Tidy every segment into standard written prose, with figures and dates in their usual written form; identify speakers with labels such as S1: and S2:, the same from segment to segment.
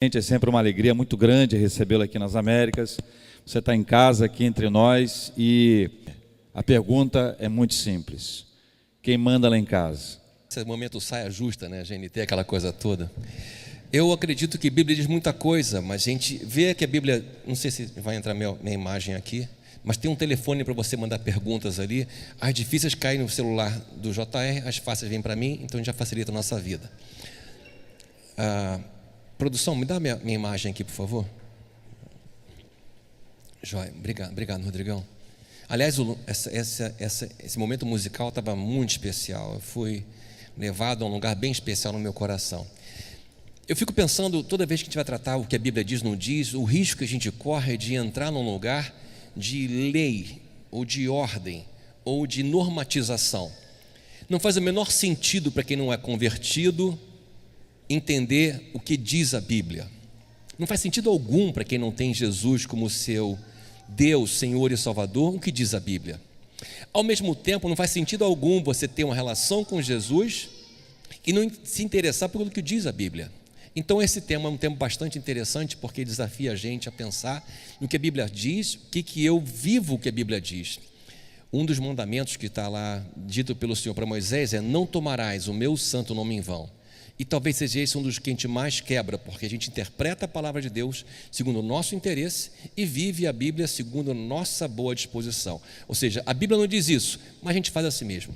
S1: É sempre uma alegria muito grande recebê-lo aqui nas Américas. Você está em casa aqui entre nós e a pergunta é muito simples: quem manda lá em casa?
S2: Esse momento saia justa, né? GNT, aquela coisa toda. Eu acredito que a Bíblia diz muita coisa, mas a gente vê que a Bíblia, não sei se vai entrar minha imagem aqui, mas tem um telefone para você mandar perguntas ali. As difíceis caem no celular do JR, as fáceis vêm para mim, então já facilita a nossa vida. Produção, me dá minha imagem aqui, por favor. Joia, obrigado, Rodrigão. Aliás, esse momento musical estava muito especial. Eu fui levado a um lugar bem especial no meu coração. Eu fico pensando, toda vez que a gente vai tratar o que a Bíblia diz, não diz, o risco que a gente corre de entrar num lugar de lei, ou de ordem, ou de normatização. Não faz o menor sentido para quem não é convertido entender o que diz a Bíblia. Não faz sentido algum para quem não tem Jesus como seu Deus, Senhor e Salvador, o que diz a Bíblia. Ao mesmo tempo, não faz sentido algum você ter uma relação com Jesus e não se interessar pelo que diz a Bíblia. Então esse tema é um tema bastante interessante, porque desafia a gente a pensar no que a Bíblia diz, o que eu vivo o que a Bíblia diz. Um dos mandamentos que está lá dito pelo Senhor para Moisés é: não tomarás o meu santo nome em vão. E talvez seja esse um dos que a gente mais quebra, porque a gente interpreta a palavra de Deus segundo o nosso interesse e vive a Bíblia segundo a nossa boa disposição. Ou seja, a Bíblia não diz isso, mas a gente faz a si mesmo.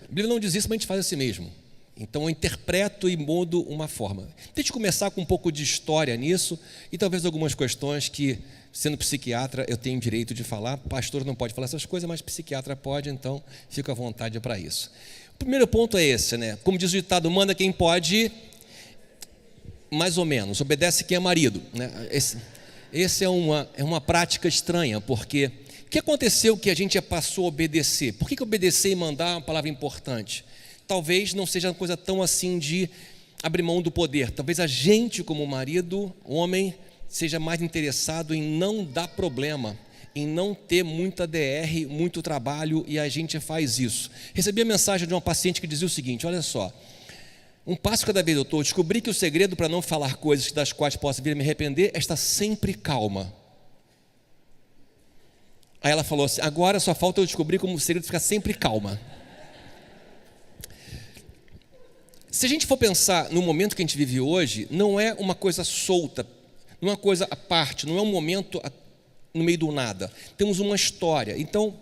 S2: A Bíblia não diz isso, mas a gente faz a si mesmo. Então eu interpreto e mudo uma forma. Deixa eu começar com um pouco de história nisso e talvez algumas questões que, sendo psiquiatra, eu tenho direito de falar. Pastor não pode falar essas coisas, mas psiquiatra pode, então fica à vontade para isso. O primeiro ponto é esse, né? Como diz o ditado, manda quem pode, mais ou menos, obedece quem é marido, né? Esse é uma prática estranha, porque o que aconteceu que a gente passou a obedecer? Por que obedecer e mandar é uma palavra importante? Talvez não seja uma coisa tão assim de abrir mão do poder. Talvez a gente, como marido, homem, seja mais interessado em não dar problema, em não ter muita DR, muito trabalho, e a gente faz isso. Recebi a mensagem de uma paciente que dizia o seguinte: olha só, um passo cada vez, doutor, descobri que o segredo para não falar coisas das quais posso vir a me arrepender é estar sempre calma. Aí ela falou assim: agora só falta eu descobrir como o segredo é ficar sempre calma. Se a gente for pensar no momento que a gente vive hoje, não é uma coisa solta, não é uma coisa à parte, não é um momento no meio do nada. Temos uma história. Então,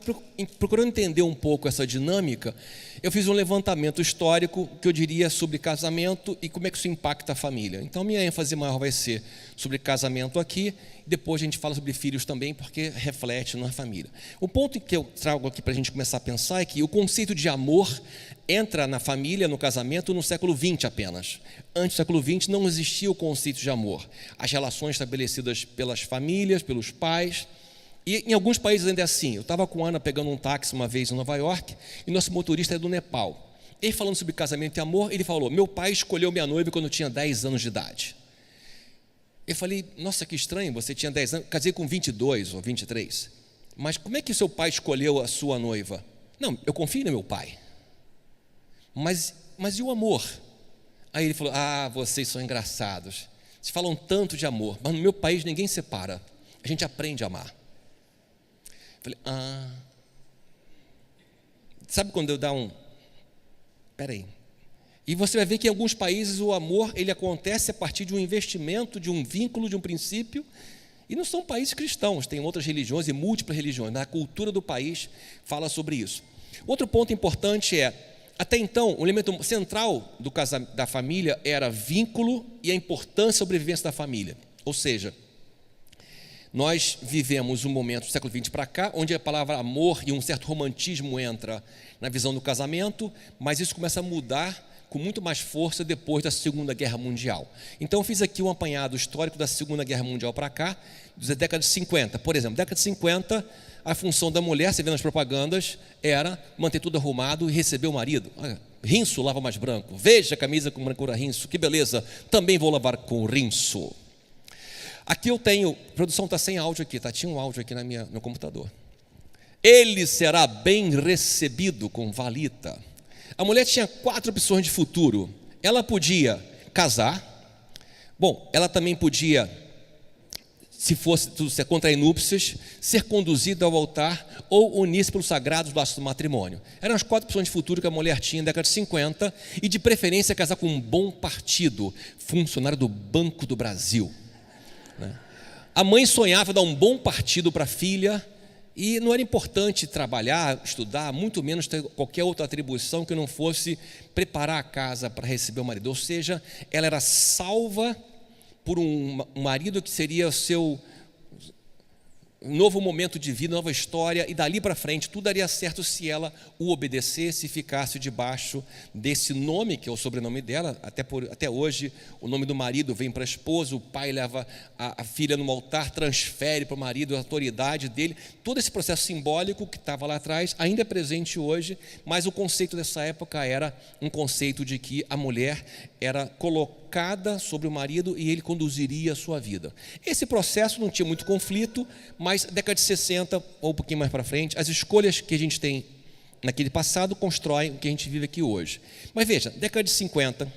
S2: procurando entender um pouco essa dinâmica, eu fiz um levantamento histórico que eu diria sobre casamento e como é que isso impacta a família. Então, minha ênfase maior vai ser sobre casamento aqui, depois a gente fala sobre filhos também, porque reflete na família. O ponto que eu trago aqui para a gente começar a pensar é que o conceito de amor entra na família, no casamento, no século XX apenas. Antes do século XX não existia o conceito de amor. As relações estabelecidas pelas famílias, pelos pais. E em alguns países ainda é assim. Eu estava com a Ana pegando um táxi uma vez em Nova York e nosso motorista é do Nepal. Ele falando sobre casamento e amor, ele falou: meu pai escolheu minha noiva quando eu tinha 10 anos de idade. Eu falei: nossa, que estranho, você tinha 10 anos, casei com 22 ou 23. Mas como é que o seu pai escolheu a sua noiva? Não, eu confio no meu pai. Mas e o amor? Aí ele falou: ah, vocês são engraçados. Vocês falam tanto de amor, mas no meu país ninguém separa. A gente aprende a amar. Falei: sabe quando eu dar um... Peraí. E você vai ver que em alguns países o amor, ele acontece a partir de um investimento, de um vínculo, de um princípio. E não são países cristãos, tem outras religiões e múltiplas religiões. A cultura do país fala sobre isso. Outro ponto importante é: até então, o elemento central da família era vínculo e a importância da sobrevivência da família. Ou seja, nós vivemos um momento do século XX para cá, onde a palavra amor e um certo romantismo entra na visão do casamento, mas isso começa a mudar com muito mais força depois da Segunda Guerra Mundial. Então eu fiz aqui um apanhado histórico da Segunda Guerra Mundial para cá, da década de 50. Por exemplo, década de 50, a função da mulher, você vê nas propagandas, era manter tudo arrumado e receber o marido. Rinço lava mais branco, veja a camisa com brancura rinço, que beleza, também vou lavar com rinço. Aqui eu tenho, a produção está sem áudio aqui, tá? Tinha um áudio aqui no computador. Ele será bem recebido com valita. A mulher tinha 4 opções de futuro. Ela podia casar, Bom, ela também podia, se contrair núpcias, ser conduzida ao altar ou unir-se pelos sagrados laços do matrimônio. Eram as 4 opções de futuro que a mulher tinha na década de 50, e de preferência casar com um bom partido, funcionário do Banco do Brasil. A mãe sonhava dar um bom partido para a filha, e não era importante trabalhar, estudar, muito menos ter qualquer outra atribuição que não fosse preparar a casa para receber o marido. Ou seja, ela era salva por um marido que seria o seu novo momento de vida, nova história, e dali para frente tudo daria certo se ela o obedecesse e ficasse debaixo desse nome, que é o sobrenome dela. Até hoje o nome do marido vem para a esposa, o pai leva a filha no altar, transfere para o marido a autoridade dele. Todo esse processo simbólico que estava lá atrás ainda é presente hoje, mas o conceito dessa época era um conceito de que a mulher era colocada sobre o marido e ele conduziria a sua vida. Esse processo não tinha muito conflito, mas década de 60 ou um pouquinho mais para frente, as escolhas que a gente tem naquele passado constroem o que a gente vive aqui hoje. Mas veja, década de 50,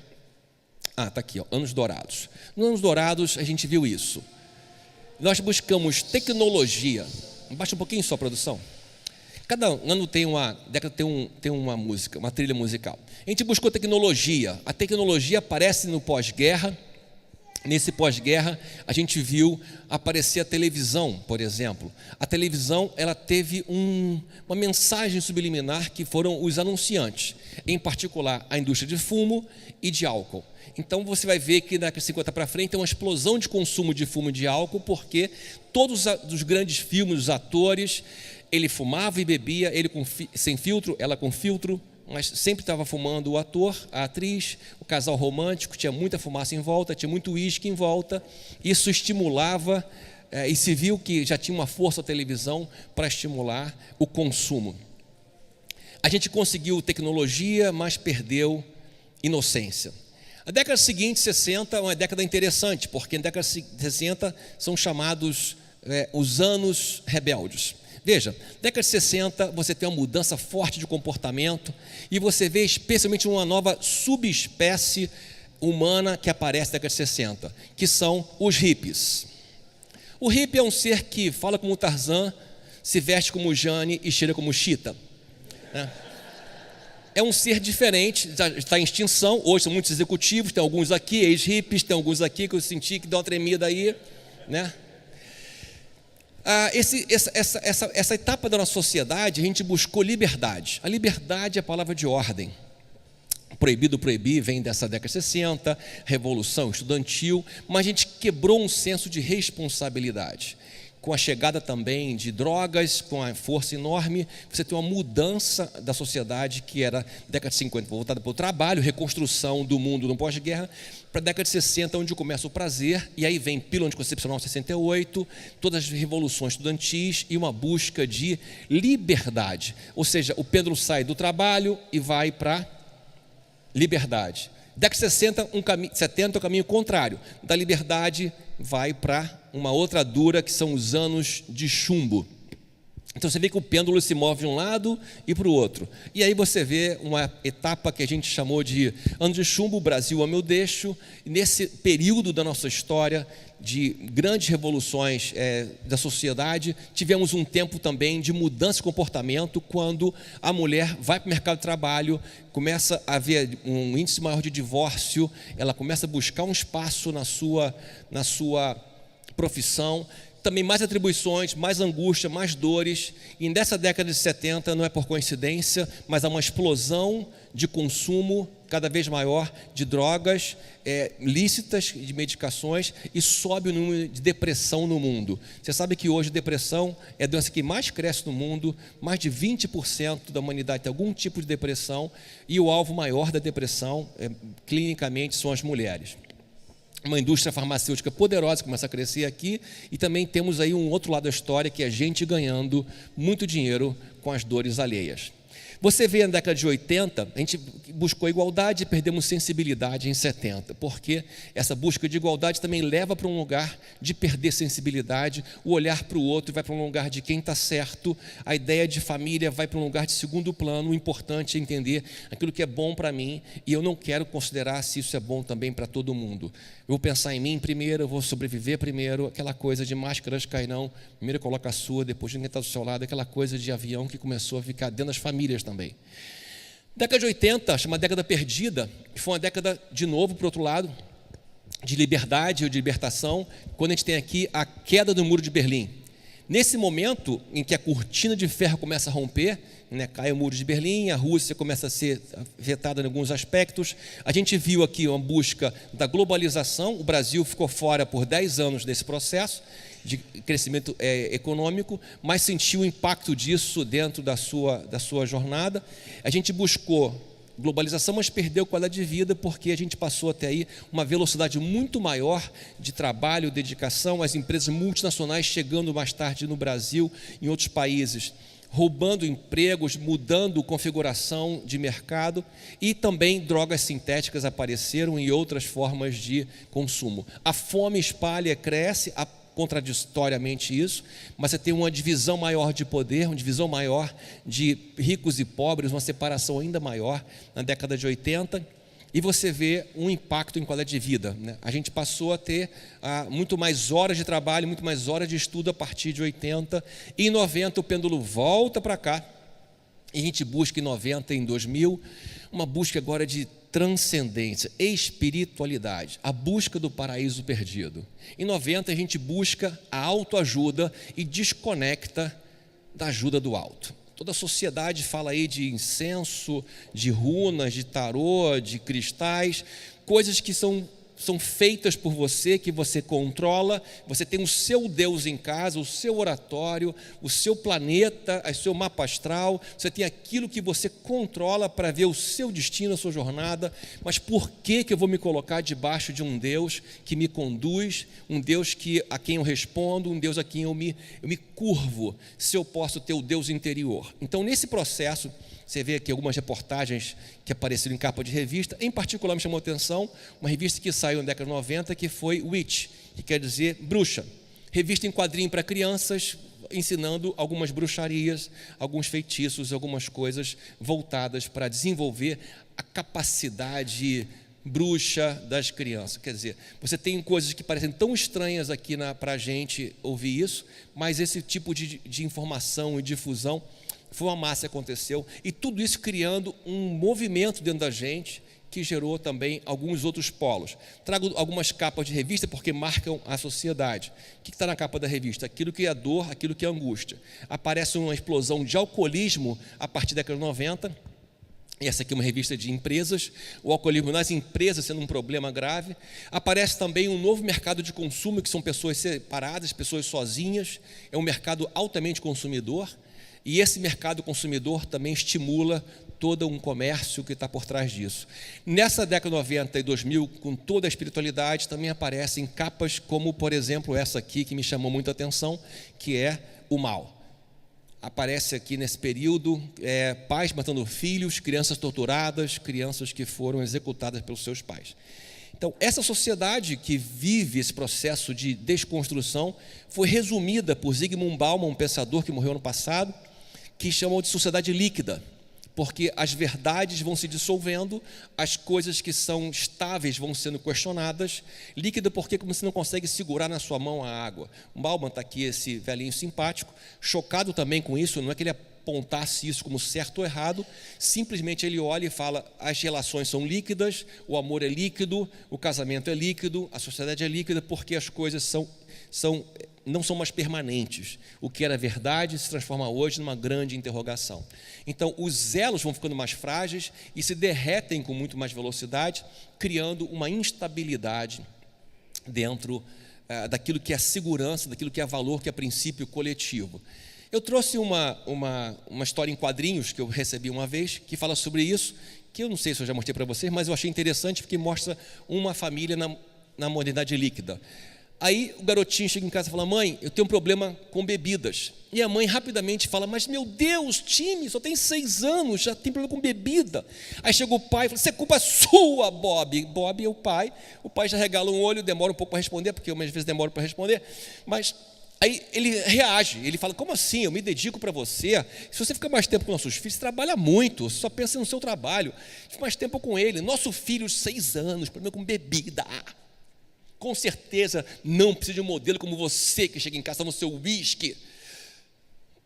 S2: está aqui, anos dourados. Nos anos dourados a gente viu isso. Nós buscamos tecnologia. Baixa um pouquinho só a produção. Cada ano tem uma música, uma trilha musical. A gente buscou tecnologia. A tecnologia aparece no pós-guerra. Nesse pós-guerra, a gente viu aparecer a televisão, por exemplo. A televisão, ela teve uma mensagem subliminar que foram os anunciantes, em particular a indústria de fumo e de álcool. Então você vai ver que daqui a 50 para frente tem uma explosão de consumo de fumo e de álcool, porque todos os grandes filmes, os atores, ele fumava e bebia, ele sem filtro, ela com filtro, mas sempre estava fumando o ator, a atriz, o casal romântico, tinha muita fumaça em volta, tinha muito uísque em volta. Isso estimulava, e se viu que já tinha uma força a televisão para estimular o consumo. A gente conseguiu tecnologia, mas perdeu inocência. A década seguinte, 60, é uma década interessante, porque na década de 60 são chamados os anos rebeldes. Veja, década de 60 você tem uma mudança forte de comportamento e você vê especialmente uma nova subespécie humana que aparece na década de 60, que são os hippies. O hippie é um ser que fala como Tarzan, se veste como Jane e cheira como Chita. É um ser diferente, está em extinção. Hoje são muitos executivos, tem alguns aqui, ex-hippies, tem alguns aqui que eu senti que deu uma tremida aí, né? Essa etapa da nossa sociedade, a gente buscou liberdade. A liberdade é a palavra de ordem. Proibido proibir vem dessa década de 60, revolução estudantil, mas a gente quebrou um senso de responsabilidade. Com a chegada também de drogas, com a força enorme, você tem uma mudança da sociedade que era década de 50, voltada para o trabalho, reconstrução do mundo no pós-guerra, para a década de 60, onde começa o prazer, e aí vem pílula anticoncepcional 68, todas as revoluções estudantis e uma busca de liberdade. Ou seja, o pêndulo sai do trabalho e vai para liberdade. Década de 70 é o caminho contrário. Da liberdade vai para uma outra dura, que são os anos de chumbo. Então você vê que o pêndulo se move de um lado e para o outro. E aí você vê uma etapa que a gente chamou de ano de chumbo, o Brasil ama eu deixo. E nesse período da nossa história de grandes revoluções da sociedade, tivemos um tempo também de mudança de comportamento, quando a mulher vai para o mercado de trabalho, começa a haver um índice maior de divórcio, ela começa a buscar um espaço na sua profissão, também mais atribuições, mais angústia, mais dores. E nessa década de 70, não é por coincidência, mas há uma explosão de consumo cada vez maior de drogas lícitas, de medicações, e sobe o número de depressão no mundo. Você sabe que hoje depressão é a doença que mais cresce no mundo, mais de 20% da humanidade tem algum tipo de depressão, e o alvo maior da depressão, clinicamente, são as mulheres. Uma indústria farmacêutica poderosa começa a crescer aqui, e também temos aí um outro lado da história, que é a gente ganhando muito dinheiro com as dores alheias. Você vê na década de 80, a gente buscou igualdade e perdemos sensibilidade em 70, porque essa busca de igualdade também leva para um lugar de perder sensibilidade, o olhar para o outro vai para um lugar de quem está certo, a ideia de família vai para um lugar de segundo plano, o importante é entender aquilo que é bom para mim e eu não quero considerar se isso é bom também para todo mundo. Eu vou pensar em mim primeiro, eu vou sobreviver primeiro, aquela coisa de máscaras cairão, primeiro coloca a sua, depois ninguém está do seu lado, aquela coisa de avião que começou a ficar dentro das famílias também. Década de 80, chama década perdida, que foi uma década, de novo, por outro lado, de liberdade ou de libertação, quando a gente tem aqui a queda do Muro de Berlim. Nesse momento em que a cortina de ferro começa a romper, cai o Muro de Berlim, a Rússia começa a ser afetada em alguns aspectos, a gente viu aqui uma busca da globalização, o Brasil ficou fora por 10 anos desse processo de crescimento econômico, mas sentiu o impacto disso dentro da sua jornada. A gente buscou globalização, mas perdeu qualidade de vida porque a gente passou até aí uma velocidade muito maior de trabalho, dedicação, as empresas multinacionais chegando mais tarde no Brasil, em outros países, roubando empregos, mudando configuração de mercado e também drogas sintéticas apareceram e outras formas de consumo. A fome espalha, cresce, contraditoriamente isso, mas você tem uma divisão maior de poder, uma divisão maior de ricos e pobres, uma separação ainda maior na década de 80, e você vê um impacto em qualidade de vida. A gente passou a ter muito mais horas de trabalho, muito mais horas de estudo a partir de 80, e em 90 o pêndulo volta para cá, e a gente busca em 90, em 2000, uma busca agora de transcendência, espiritualidade, a busca do paraíso perdido. Em 90 a gente busca a autoajuda e desconecta da ajuda do alto. Toda a sociedade fala aí de incenso, de runas, de tarô, de cristais, coisas que são feitas por você, que você controla, você tem o seu Deus em casa, o seu oratório, o seu planeta, o seu mapa astral, você tem aquilo que você controla para ver o seu destino, a sua jornada, mas por que eu vou me colocar debaixo de um Deus que me conduz, um Deus a quem eu respondo, um Deus a quem eu me curvo, se eu posso ter o Deus interior? Então, nesse processo, você vê aqui algumas reportagens que apareceram em capa de revista, em particular me chamou a atenção uma revista que saiu na década de 90, que foi Witch, que quer dizer bruxa, revista em quadrinho para crianças, ensinando algumas bruxarias, alguns feitiços, algumas coisas voltadas para desenvolver a capacidade bruxa das crianças. Quer dizer, você tem coisas que parecem tão estranhas aqui para a gente ouvir isso, mas esse tipo de informação e difusão foi uma massa que aconteceu, e tudo isso criando um movimento dentro da gente que gerou também alguns outros polos. Trago algumas capas de revista porque marcam a sociedade. O que está na capa da revista? Aquilo que é dor, aquilo que é angústia. Aparece uma explosão de alcoolismo a partir da década de 90. E essa aqui é uma revista de empresas, o alcoolismo nas empresas sendo um problema grave. Aparece também um novo mercado de consumo, que são pessoas separadas, pessoas sozinhas. É um mercado altamente consumidor. E esse mercado consumidor também estimula todo um comércio que está por trás disso. Nessa década de 90 e 2000, com toda a espiritualidade, também aparecem capas como, por exemplo, essa aqui, que me chamou muita atenção, que é o mal. Aparece aqui nesse período pais matando filhos, crianças torturadas, crianças que foram executadas pelos seus pais. Então, essa sociedade que vive esse processo de desconstrução foi resumida por Zygmunt Bauman, um pensador que morreu ano passado, que chamou de sociedade líquida, porque as verdades vão se dissolvendo, as coisas que são estáveis vão sendo questionadas. Líquida porque como você não consegue segurar na sua mão a água. O Bauman está aqui, esse velhinho simpático, chocado também com isso, não é que ele apontasse isso como certo ou errado, simplesmente ele olha e fala: as relações são líquidas, o amor é líquido, o casamento é líquido, a sociedade é líquida, porque as coisas não são mais permanentes. O que era verdade se transforma hoje numa grande interrogação. Então, os elos vão ficando mais frágeis e se derretem com muito mais velocidade, criando uma instabilidade dentro daquilo que é segurança, daquilo que é valor, que é princípio coletivo. Eu trouxe uma história em quadrinhos que eu recebi uma vez, que fala sobre isso, que eu não sei se eu já mostrei para vocês, mas eu achei interessante porque mostra uma família na modernidade líquida. Aí o garotinho chega em casa e fala: mãe, eu tenho um problema com bebidas. E a mãe rapidamente fala: mas meu Deus, time, só tem 6 anos, já tem problema com bebida. Aí chega o pai e fala: isso é culpa sua, Bob. Bob é o pai já regala um olho, demora um pouco para responder, porque eu às vezes demoro para responder, mas aí ele reage, ele fala: como assim, eu me dedico para você, se você ficar mais tempo com nossos filhos, você trabalha muito, você só pensa no seu trabalho, fica mais tempo com ele, nosso filho de 6 anos, problema com bebida, com certeza não precisa de um modelo como você, que chega em casa no seu uísque.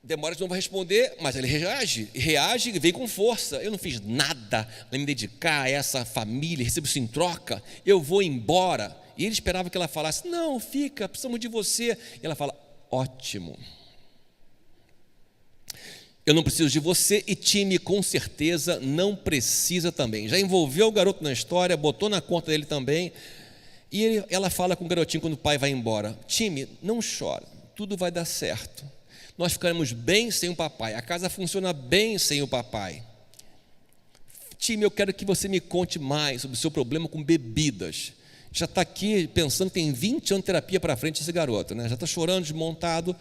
S2: Demora de novo a responder, mas ele reage e vem com força. Eu não fiz nada para me dedicar a essa família, recebo isso em troca, eu vou embora. E ele esperava que ela falasse: não, fica, precisamos de você. E ela fala: ótimo, eu não preciso de você, e time com certeza não precisa também. Já envolveu o garoto na história, botou na conta dele também. E ela fala com o garotinho quando o pai vai embora: time, não chora, tudo vai dar certo. Nós ficaremos bem sem o papai, a casa funciona bem sem o papai. Time, eu quero que você me conte mais sobre o seu problema com bebidas. Já está aqui pensando que tem 20 anos de terapia para frente esse garoto, né? Já está chorando, desmontado,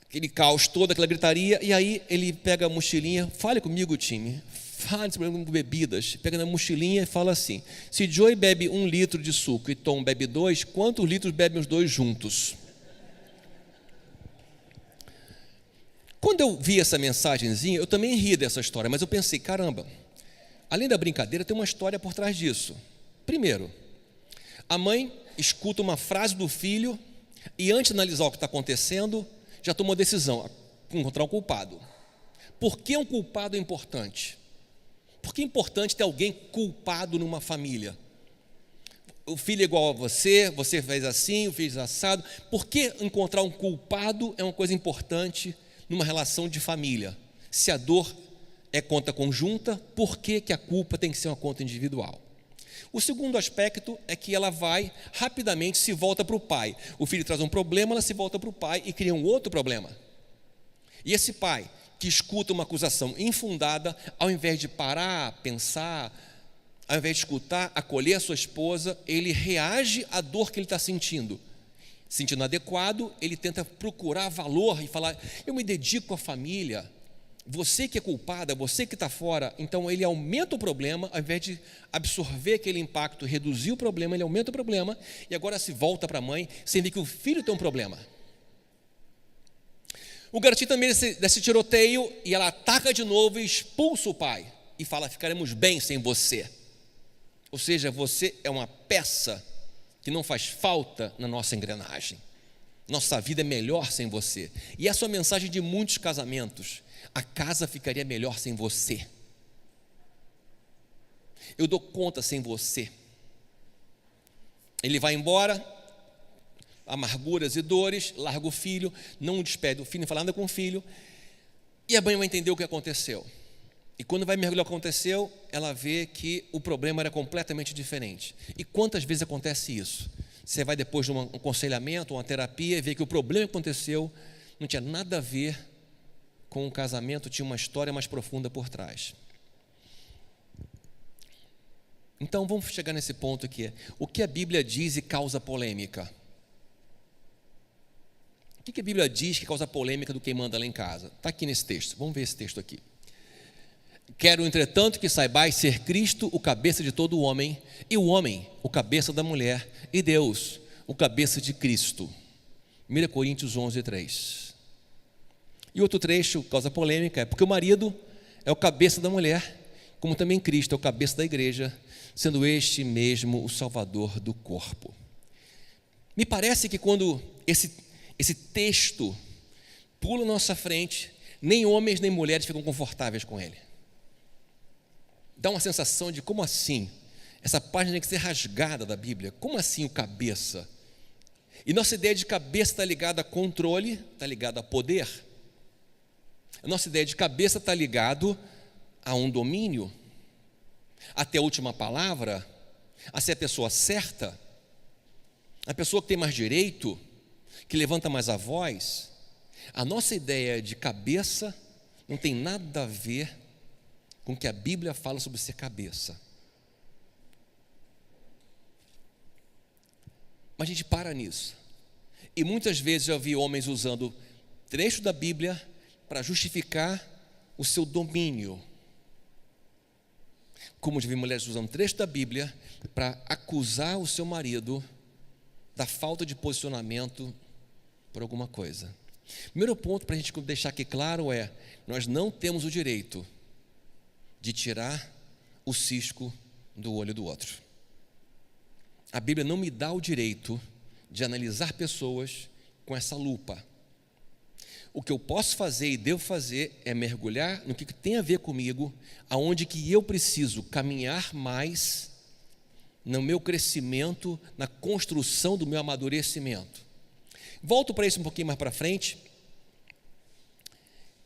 S2: aquele caos todo, aquela gritaria. E aí ele pega a mochilinha: fale comigo, time, fale sobre o problema com bebidas. Pega na mochilinha e fala assim: se Joey bebe 1 litro de suco e Tom bebe 2, quantos litros bebem os dois juntos? Quando eu vi essa mensagenzinha, eu também ri dessa história, mas eu pensei: caramba, além da brincadeira, tem uma história por trás disso. Primeiro, a mãe escuta uma frase do filho e, antes de analisar o que está acontecendo, já tomou decisão: encontrar um culpado. Por que um culpado é importante? Por que é importante ter alguém culpado numa família? O filho é igual a você, você fez assim, o filho fez assado. Por que encontrar um culpado é uma coisa importante numa relação de família? Se a dor é conta conjunta, por que a culpa tem que ser uma conta individual? O segundo aspecto é que ela vai rapidamente, se volta para o pai. O filho traz um problema, ela se volta para o pai e cria um outro problema. E esse pai, que escuta uma acusação infundada, ao invés de parar, pensar, ao invés de escutar, acolher a sua esposa, ele reage à dor que ele está sentindo. Sentindo adequado, ele tenta procurar valor e falar: eu me dedico à família, você que é culpada, você que está fora. Então ele aumenta o problema, ao invés de absorver aquele impacto, reduzir o problema, ele aumenta o problema e agora se volta para a mãe, sem ver que o filho tem um problema. O garotinho também desse tiroteio, e ela ataca de novo e expulsa o pai e fala: ficaremos bem sem você. Ou seja, você é uma peça que não faz falta na nossa engrenagem. Nossa vida é melhor sem você. E essa é a mensagem de muitos casamentos: a casa ficaria melhor sem você. Eu dou conta sem você. Ele vai embora, amarguras e dores, larga o filho, não despede o filho, não fala nada com o filho, e a mãe vai entender o que aconteceu. E quando vai mergulhar o que aconteceu, ela vê que o problema era completamente diferente. E quantas vezes acontece isso? Você vai depois de um aconselhamento, uma terapia, e vê que o problema que aconteceu não tinha nada a ver com o casamento, tinha uma história mais profunda por trás. Então vamos chegar nesse ponto aqui: o que a Bíblia diz e causa polêmica? O que a Bíblia diz que causa polêmica do quem manda lá em casa? Está aqui nesse texto, vamos ver esse texto aqui. Quero, entretanto, que saibais ser Cristo o cabeça de todo o homem, e o homem o cabeça da mulher, e Deus o cabeça de Cristo. 1 Coríntios 11:3. E outro trecho que causa polêmica é: porque o marido é o cabeça da mulher, como também Cristo é o cabeça da igreja, sendo este mesmo o Salvador do corpo. Me parece que quando esse texto pula na nossa frente, nem homens nem mulheres ficam confortáveis com ele. Dá uma sensação de: como assim? Essa página tem que ser rasgada da Bíblia. Como assim o cabeça? E nossa ideia de cabeça está ligada a controle, está ligada a poder. A nossa ideia de cabeça está ligado a um domínio, a ter a última palavra, a ser a pessoa certa, a pessoa que tem mais direito, que levanta mais a voz. A nossa ideia de cabeça não tem nada a ver com o que a Bíblia fala sobre ser cabeça. Mas a gente para nisso. E muitas vezes eu vi homens usando trecho da Bíblia para justificar o seu domínio. Como já vi mulheres usando trecho da Bíblia para acusar o seu marido da falta de posicionamento por alguma coisa. Primeiro ponto para a gente deixar aqui claro é: nós não temos o direito de tirar o cisco do olho do outro. A Bíblia não me dá o direito de analisar pessoas com essa lupa. O que eu posso fazer e devo fazer é mergulhar no que tem a ver comigo, aonde que eu preciso caminhar mais no meu crescimento, na construção do meu amadurecimento. Volto para isso um pouquinho mais para frente,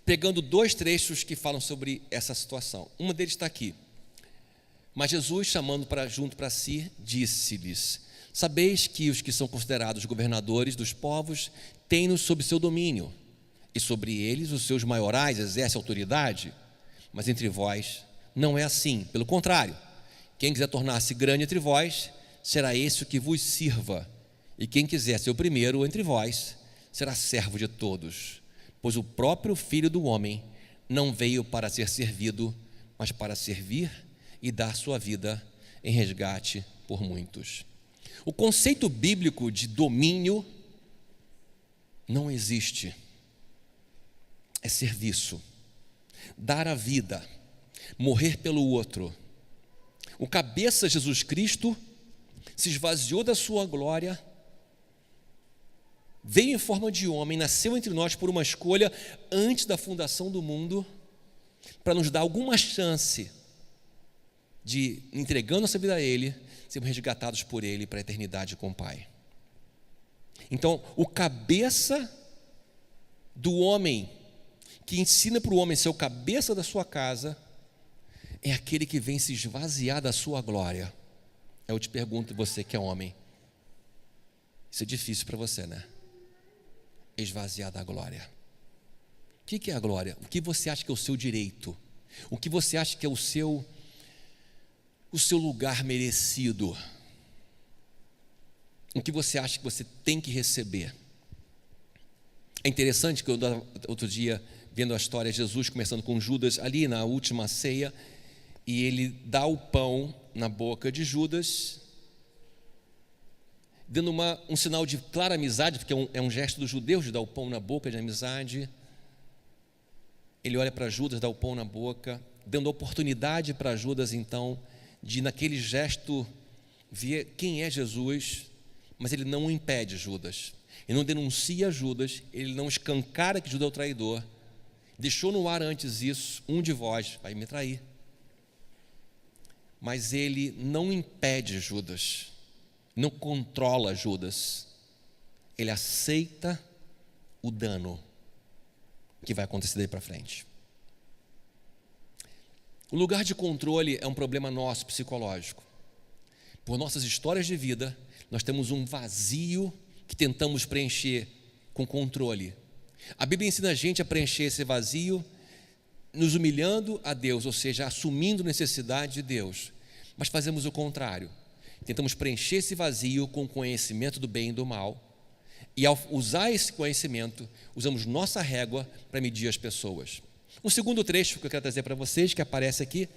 S2: pegando 2 trechos que falam sobre essa situação. Um deles está aqui. Mas Jesus, chamando junto para si, disse-lhes: sabeis que os que são considerados governadores dos povos têm-nos sob seu domínio, e sobre eles os seus maiorais exercem autoridade, mas entre vós não é assim. Pelo contrário, quem quiser tornar-se grande entre vós, será esse o que vos sirva, e quem quiser ser o primeiro entre vós, será servo de todos. Pois o próprio Filho do Homem não veio para ser servido, mas para servir e dar sua vida em resgate por muitos. O conceito bíblico de domínio não existe. É serviço, dar a vida, morrer pelo outro. O cabeça Jesus Cristo se esvaziou da sua glória, veio em forma de homem, nasceu entre nós por uma escolha antes da fundação do mundo, para nos dar alguma chance de, entregando nossa vida a Ele, sermos resgatados por Ele para a eternidade com o Pai. Então, o cabeça do homem, que ensina para o homem ser o cabeça da sua casa, é aquele que vem se esvaziar da sua glória. Eu te pergunto, você que é homem, isso é difícil para você, né? Esvaziar da glória. O que é a glória? O que você acha que é o seu direito? O que você acha que é o seu lugar merecido? O que você acha que você tem que receber? É interessante que eu, outro dia, vendo a história de Jesus conversando com Judas ali na última ceia, e ele dá o pão na boca de Judas, dando um sinal de clara amizade, porque é um gesto dos judeus de dar o pão na boca de amizade. Ele olha para Judas, dá o pão na boca, dando oportunidade para Judas, então, de naquele gesto ver quem é Jesus, mas ele não impede Judas, ele não denuncia Judas, ele não escancara que Judas é o traidor, deixou no ar antes isso: um de vós vai me trair. Mas ele não impede Judas, não controla Judas, ele aceita o dano que vai acontecer daí para frente. O lugar de controle é um problema nosso, psicológico. Por nossas histórias de vida, nós temos um vazio que tentamos preencher com controle. A Bíblia ensina a gente a preencher esse vazio nos humilhando a Deus, ou seja, assumindo necessidade de Deus. Mas fazemos o contrário. Tentamos preencher esse vazio com o conhecimento do bem e do mal. E ao usar esse conhecimento, usamos nossa régua para medir as pessoas. Um segundo trecho que eu quero trazer para vocês, que aparece aqui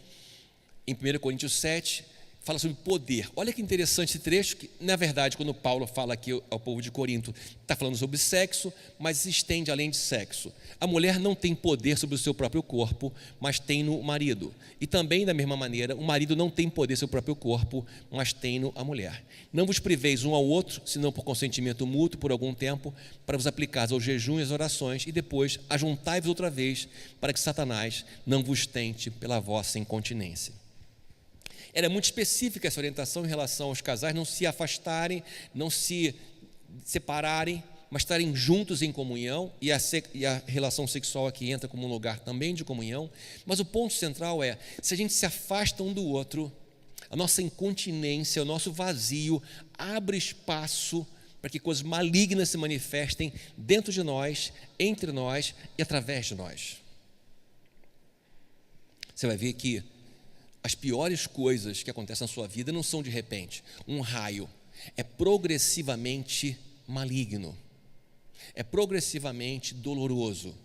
S2: em 1 Coríntios 7, fala sobre poder. Olha que interessante esse trecho, que na verdade, quando Paulo fala aqui ao povo de Corinto, está falando sobre sexo, mas se estende além de sexo. A mulher não tem poder sobre o seu próprio corpo, mas tem no marido. E também, da mesma maneira, o marido não tem poder sobre o próprio corpo, mas tem no a mulher. Não vos priveis um ao outro, senão por consentimento mútuo, por algum tempo, para vos aplicar ao jejum e às orações, e depois ajuntai-vos outra vez, para que Satanás não vos tente pela vossa incontinência. Era muito específica essa orientação em relação aos casais não se afastarem, não se separarem, mas estarem juntos em comunhão, e a relação sexual aqui entra como um lugar também de comunhão. Mas o ponto central é: se a gente se afasta um do outro, a nossa incontinência, o nosso vazio abre espaço para que coisas malignas se manifestem dentro de nós, entre nós e através de nós. Você vai ver que as piores coisas que acontecem na sua vida não são de repente. Um raio é progressivamente maligno, é progressivamente doloroso.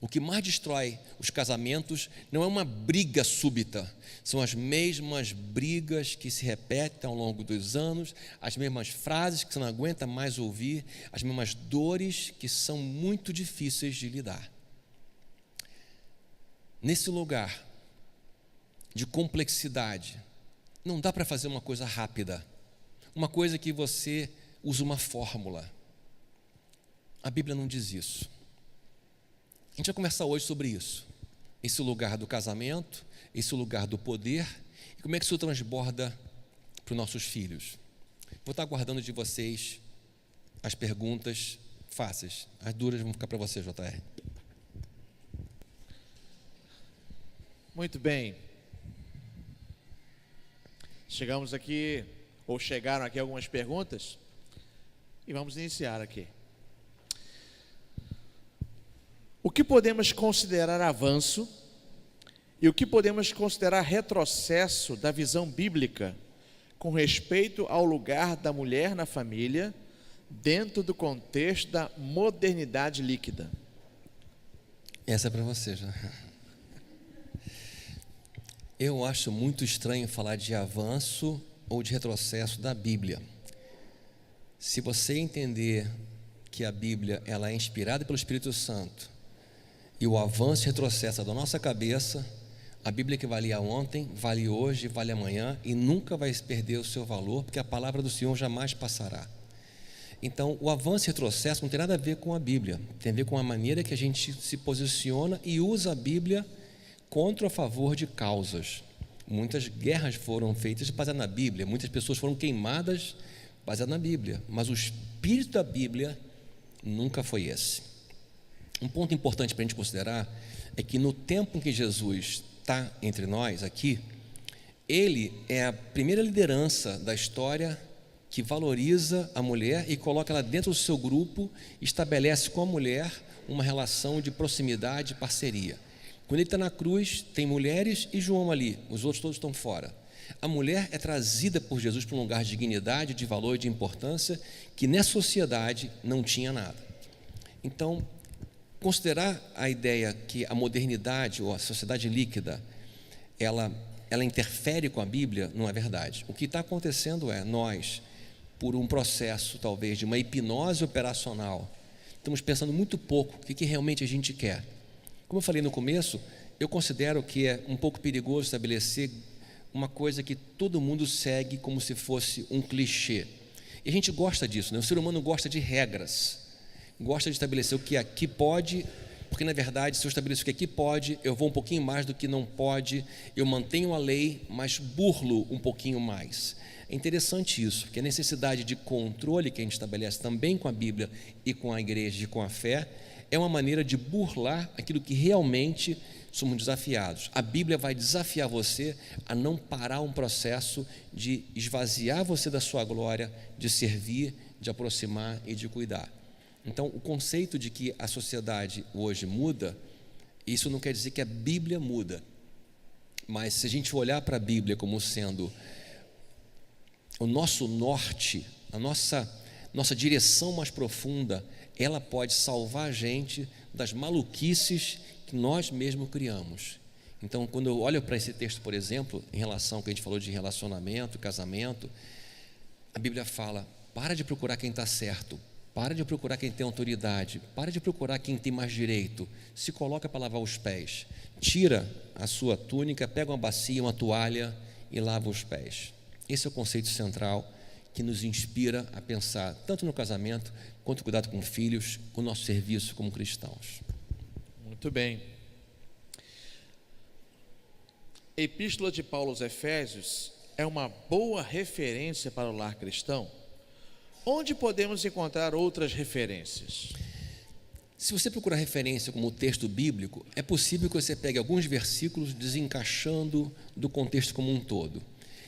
S2: O que mais destrói os casamentos não é uma briga súbita, são as mesmas brigas que se repetem ao longo dos anos, as mesmas frases que você não aguenta mais ouvir, as mesmas dores que são muito difíceis de lidar. Nesse lugar de complexidade, não dá para fazer uma coisa rápida, uma coisa que você usa uma fórmula. A Bíblia não diz isso. A gente vai conversar hoje sobre isso, esse lugar do casamento, esse lugar do poder, e como é que isso transborda para os nossos filhos. Vou estar aguardando de vocês as perguntas fáceis, as duras vão ficar para você, JR.
S3: Muito bem. Chegamos aqui, ou chegaram aqui algumas perguntas, e vamos iniciar aqui. O que podemos considerar avanço e o que podemos considerar retrocesso da visão bíblica com respeito ao lugar da mulher na família dentro do contexto da modernidade líquida?
S2: Essa é para você, já. Eu acho muito estranho falar de avanço ou de retrocesso da Bíblia. Se você entender que a Bíblia ela é inspirada pelo Espírito Santo e o avanço e retrocesso da nossa cabeça, a Bíblia que valia ontem, vale hoje, vale amanhã e nunca vai perder o seu valor, porque a palavra do Senhor jamais passará. Então, o avanço e retrocesso não tem nada a ver com a Bíblia, tem a ver com a maneira que a gente se posiciona e usa a Bíblia contra ou a favor de causas. Muitas guerras foram feitas baseadas na Bíblia, muitas pessoas foram queimadas baseadas na Bíblia, mas o espírito da Bíblia nunca foi esse. Um ponto importante para a gente considerar é que no tempo em que Jesus está entre nós aqui, ele é a primeira liderança da história que valoriza a mulher e coloca ela dentro do seu grupo, estabelece com a mulher uma relação de proximidade e parceria. Quando ele está na cruz, tem mulheres e João ali, os outros todos estão fora. A mulher é trazida por Jesus para um lugar de dignidade, de valor e de importância que nessa sociedade não tinha nada. Então, considerar a ideia que a modernidade ou a sociedade líquida ela interfere com a Bíblia não é verdade. O que está acontecendo é nós, por um processo talvez de uma hipnose operacional, estamos pensando muito pouco o que realmente a gente quer. Como eu falei no começo, eu considero que é um pouco perigoso estabelecer uma coisa que todo mundo segue como se fosse um clichê. E a gente gosta disso, né? O ser humano gosta de regras, gosta de estabelecer o que aqui pode, porque na verdade se eu estabeleço o que aqui pode, eu vou um pouquinho mais do que não pode, eu mantenho a lei, mas burlo um pouquinho mais. É interessante isso, porque a necessidade de controle que a gente estabelece também com a Bíblia e com a igreja e com a fé, é uma maneira de burlar aquilo que realmente somos desafiados. A Bíblia vai desafiar você a não parar um processo de esvaziar você da sua glória, de servir, de aproximar e de cuidar. Então, o conceito de que a sociedade hoje muda, isso não quer dizer que a Bíblia muda. Mas se a gente olhar para a Bíblia como sendo o nosso norte, a nossa direção mais profunda, ela pode salvar a gente das maluquices que nós mesmos criamos. Então, quando eu olho para esse texto, por exemplo, em relação ao que a gente falou de relacionamento, casamento, a Bíblia fala: para de procurar quem está certo, para de procurar quem tem autoridade, para de procurar quem tem mais direito, se coloca para lavar os pés, tira a sua túnica, pega uma bacia, uma toalha e lava os pés. Esse é o conceito central que nos inspira a pensar tanto no casamento, quanto no cuidado com filhos, com o nosso serviço como cristãos.
S3: Muito bem. Epístola de Paulo aos Efésios é uma boa referência para o lar cristão? Onde podemos encontrar outras referências?
S2: Se você procurar referência como texto bíblico, é possível que você pegue alguns versículos desencaixando do contexto como um todo.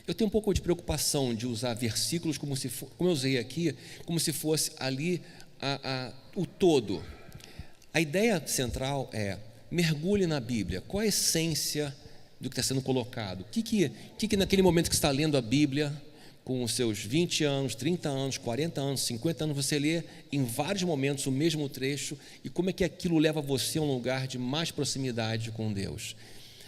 S2: Eu tenho um pouco de preocupação de usar versículos como eu usei aqui, como se fosse ali o todo. A ideia central é: mergulhe na Bíblia. Qual a essência do que está sendo colocado? O que naquele momento que você está lendo a Bíblia, com os seus 20 anos, 30 anos, 40 anos, 50 anos, você lê em vários momentos o mesmo trecho e como é que aquilo leva você a um lugar de mais proximidade com Deus.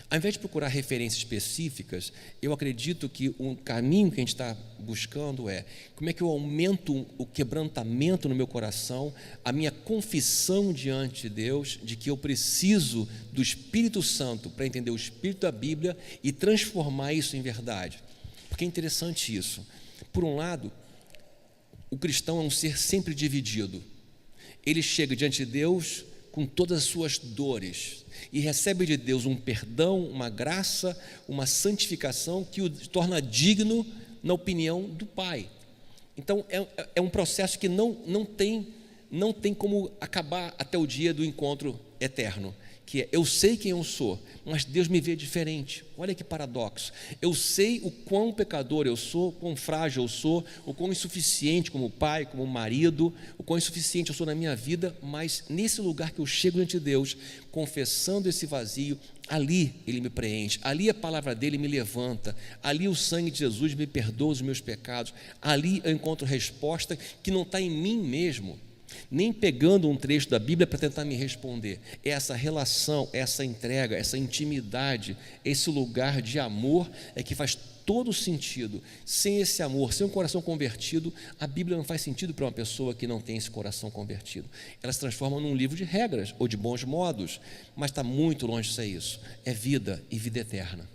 S2: Ao invés de procurar referências específicas, eu acredito que um caminho que a gente está buscando é como é que eu aumento o quebrantamento no meu coração, a minha confissão diante de Deus, de que eu preciso do Espírito Santo para entender o Espírito da Bíblia e transformar isso em verdade. Porque é interessante isso. Por um lado, o cristão é um ser sempre dividido. Ele chega diante de Deus com todas as suas dores e recebe de Deus um perdão, uma graça, uma santificação que o torna digno na opinião do Pai. Então é um processo que não tem como acabar até o dia do encontro eterno, que é: eu sei quem eu sou, mas Deus me vê diferente. Olha que paradoxo. Eu sei o quão pecador eu sou, quão frágil eu sou, o quão insuficiente como pai, como marido, o quão insuficiente eu sou na minha vida, mas nesse lugar que eu chego diante de Deus, confessando esse vazio, ali Ele me preenche, ali a palavra dEle me levanta, ali o sangue de Jesus me perdoa os meus pecados, ali eu encontro resposta que não está em mim mesmo, nem pegando um trecho da Bíblia para tentar me responder. É essa relação, essa entrega, essa intimidade, esse lugar de amor é que faz todo sentido. Sem esse amor, sem um coração convertido, a Bíblia não faz sentido para uma pessoa que não tem esse coração convertido. Ela se transforma num livro de regras ou de bons modos, mas está muito longe de ser isso. É vida e vida eterna.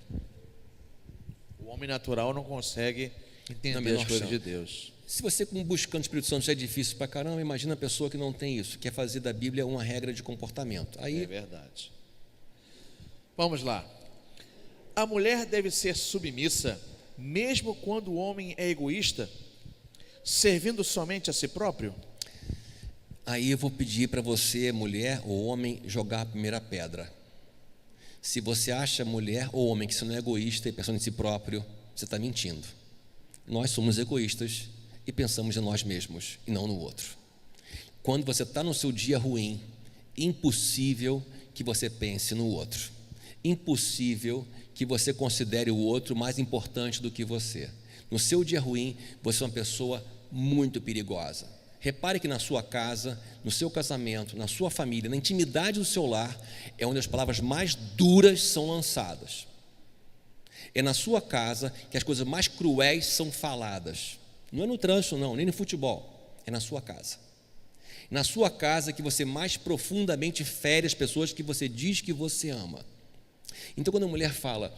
S3: O homem natural não consegue entender as coisas de Deus.
S2: Se você, buscando o Espírito Santo, já é difícil para caramba, imagina a pessoa que não tem isso, quer fazer da Bíblia uma regra de comportamento. Aí...
S3: É verdade. Vamos lá. A mulher deve ser submissa, mesmo quando o homem é egoísta, servindo somente a si próprio?
S2: Aí eu vou pedir para você, mulher ou homem, jogar a primeira pedra. Se você acha, mulher ou homem, que você não é egoísta e pensa em si próprio, você está mentindo. Nós somos egoístas e pensamos em nós mesmos e não no outro. Quando você está no seu dia ruim, impossível que você pense no outro, impossível que você considere o outro mais importante do que você. No seu dia ruim, você é uma pessoa muito perigosa. Repare que na sua casa, no seu casamento, na sua família, na intimidade do seu lar, é onde as palavras mais duras são lançadas. É na sua casa que as coisas mais cruéis são faladas. Não é no trânsito, não, nem no futebol. É na sua casa. Na sua casa que você mais profundamente fere as pessoas que você diz que você ama. Então, quando a mulher fala,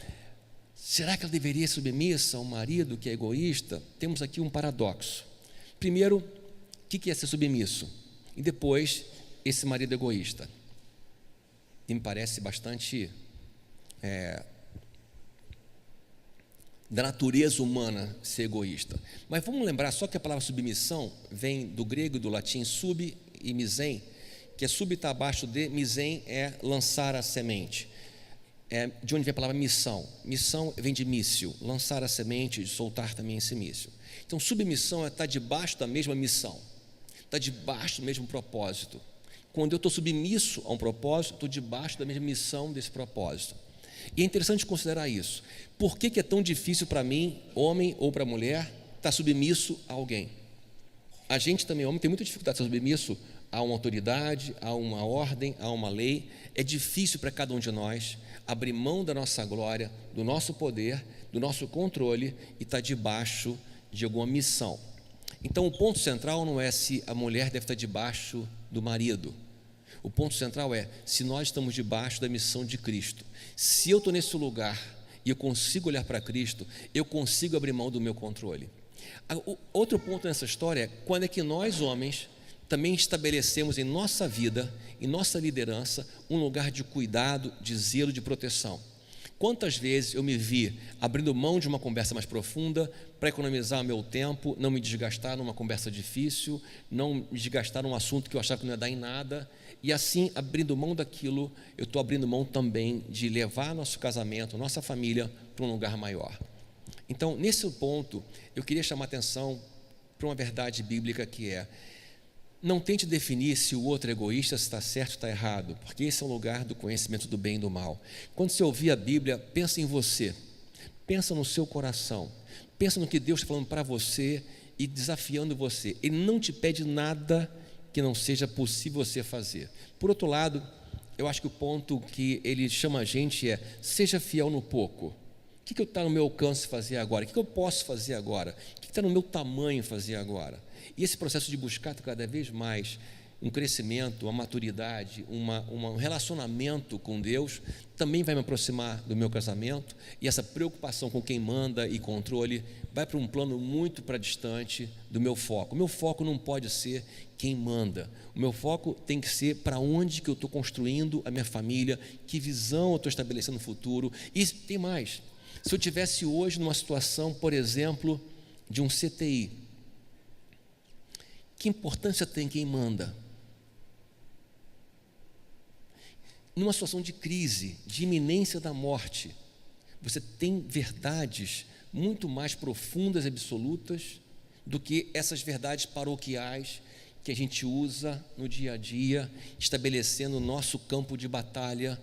S2: será que ela deveria ser submissa ao marido que é egoísta? Temos aqui um paradoxo. Primeiro, o que é ser submisso? E depois, esse marido egoísta. E me parece bastante... da natureza humana ser egoísta. Mas vamos lembrar só que a palavra submissão vem do grego e do latim sub e misen, que sub está abaixo de, misen é lançar a semente. De onde vem a palavra missão? Missão vem de míssil, lançar a semente e soltar também esse míssil. Então submissão é estar debaixo da mesma missão, estar debaixo do mesmo propósito. Quando eu estou submisso a um propósito, estou debaixo da mesma missão desse propósito. E é interessante considerar isso. Por que é tão difícil para mim, homem ou para mulher, estar submisso a alguém? A gente também, homem, tem muita dificuldade de ser submisso a uma autoridade, a uma ordem, a uma lei. É difícil para cada um de nós abrir mão da nossa glória, do nosso poder, do nosso controle e estar debaixo de alguma missão. Então o ponto central não é se a mulher deve estar debaixo do marido. O ponto central é se nós estamos debaixo da missão de Cristo. Se eu estou nesse lugar e eu consigo olhar para Cristo, eu consigo abrir mão do meu controle. Outro ponto nessa história é quando é que nós, homens, também estabelecemos em nossa vida, em nossa liderança, um lugar de cuidado, de zelo, de proteção. Quantas vezes eu me vi abrindo mão de uma conversa mais profunda para economizar meu tempo, não me desgastar numa conversa difícil, não me desgastar num assunto que eu achava que não ia dar em nada, e assim, abrindo mão daquilo, eu estou abrindo mão também de levar nosso casamento, nossa família, para um lugar maior. Então, nesse ponto, eu queria chamar a atenção para uma verdade bíblica que é: não tente definir se o outro é egoísta, se está certo ou está errado, porque esse é o lugar do conhecimento do bem e do mal. Quando você ouvir a Bíblia, pensa em você, pensa no seu coração, Pensa no que Deus está falando para você e desafiando você. Ele não te pede nada que não seja possível você fazer. Por outro lado, eu acho que o ponto que ele chama a gente é: seja fiel no pouco. O que está no meu alcance fazer agora? O que eu posso fazer agora? O que está no meu tamanho fazer agora? E esse processo de buscar cada vez mais um crescimento, uma maturidade, um relacionamento com Deus, também vai me aproximar do meu casamento, e essa preocupação com quem manda e controle vai para um plano muito para distante do meu foco. O meu foco não pode ser quem manda, o meu foco tem que ser para onde que eu estou construindo a minha família, que visão eu estou estabelecendo no futuro. E tem mais, se eu tivesse hoje numa situação, por exemplo, de um CTI, que importância tem quem manda? Numa situação de crise, de iminência da morte, você tem verdades muito mais profundas e absolutas do que essas verdades paroquiais que a gente usa no dia a dia, estabelecendo o nosso campo de batalha,